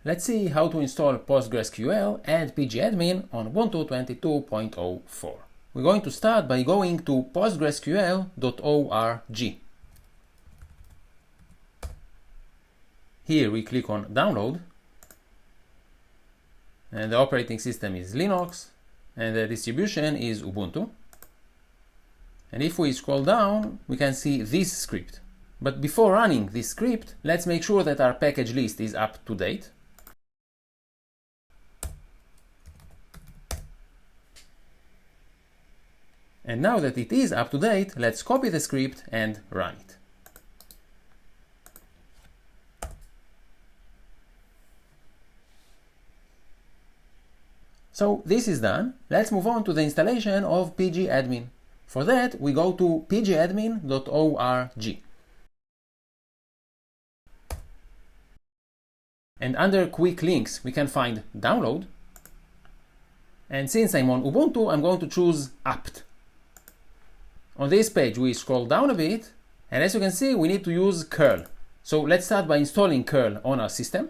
Let's see how to install PostgreSQL and PGAdmin on Ubuntu 22.04. We're going to start by going to postgresql.org. Here we click on Download, and the operating system is Linux, and the distribution is Ubuntu. And if we scroll down, we can see this script. But before running this script, let's make sure that our package list is up to date. And now that it is up to date, let's copy the script and run it. So this is done. Let's move on to the installation of PGAdmin. For that, we go to pgadmin.org. And under quick links, we can find download. And since I'm on Ubuntu, I'm going to choose apt. On this page, we scroll down a bit, and as you can see, we need to use curl. So let's start by installing curl on our system.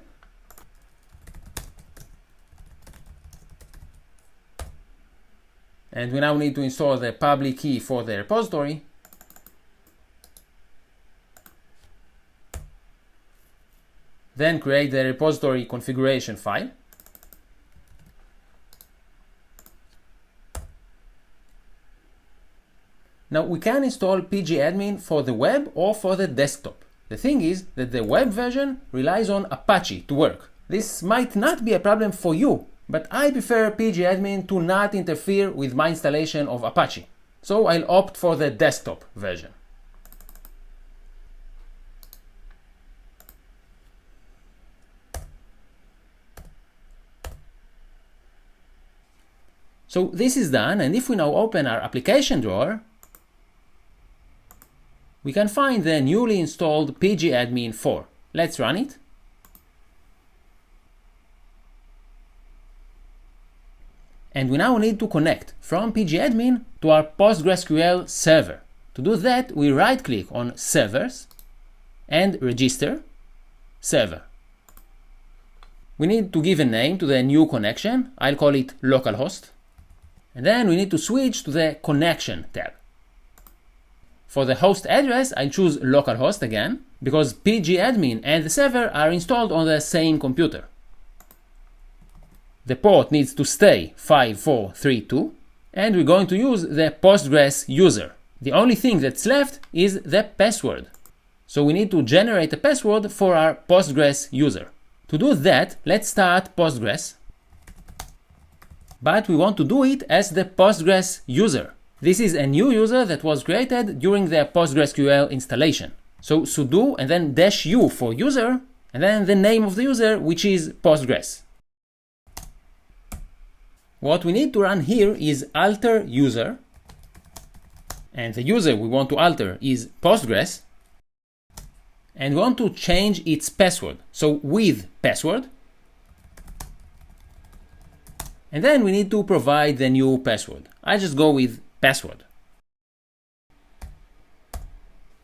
And we now need to install the public key for the repository. Then create the repository configuration file. Now we can install PGAdmin for the web or for the desktop. The thing is that the web version relies on Apache to work. This might not be a problem for you, but I prefer PGAdmin to not interfere with my installation of Apache. So I'll opt for the desktop version. So this is done, and if we now open our application drawer, we can find the newly installed PGAdmin 4. Let's run it. And we now need to connect from PGAdmin to our PostgreSQL server. To do that, we right-click on Servers and Register Server. We need to give a name to the new connection. I'll call it localhost. And then we need to switch to the Connection tab. For the host address, I'll choose localhost again, because PGAdmin and the server are installed on the same computer. The port needs to stay 5432, and we're going to use the Postgres user. The only thing that's left is the password. So we need to generate a password for our Postgres user. To do that, let's start Postgres. But we want to do it as the Postgres user. This is a new user that was created during the PostgreSQL installation. So sudo and then -u for user, and then the name of the user, which is Postgres. What we need to run here is alter user, and the user we want to alter is Postgres, and we want to change its password, so with password. And then we need to provide the new password. I just go with password.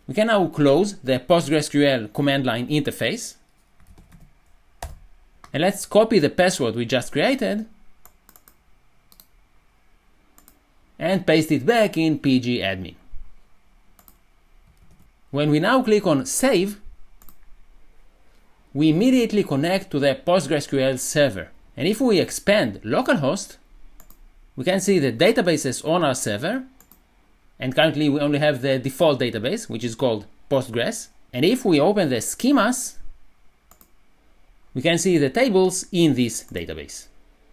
We can now close the PostgreSQL command line interface. And let's copy the password we just created and paste it back in PGAdmin. When we now click on Save, we immediately connect to the PostgreSQL server. And if we expand localhost, we can see the databases on our server, and currently we only have the default database, which is called Postgres. And if we open the schemas, we can see the tables in this database.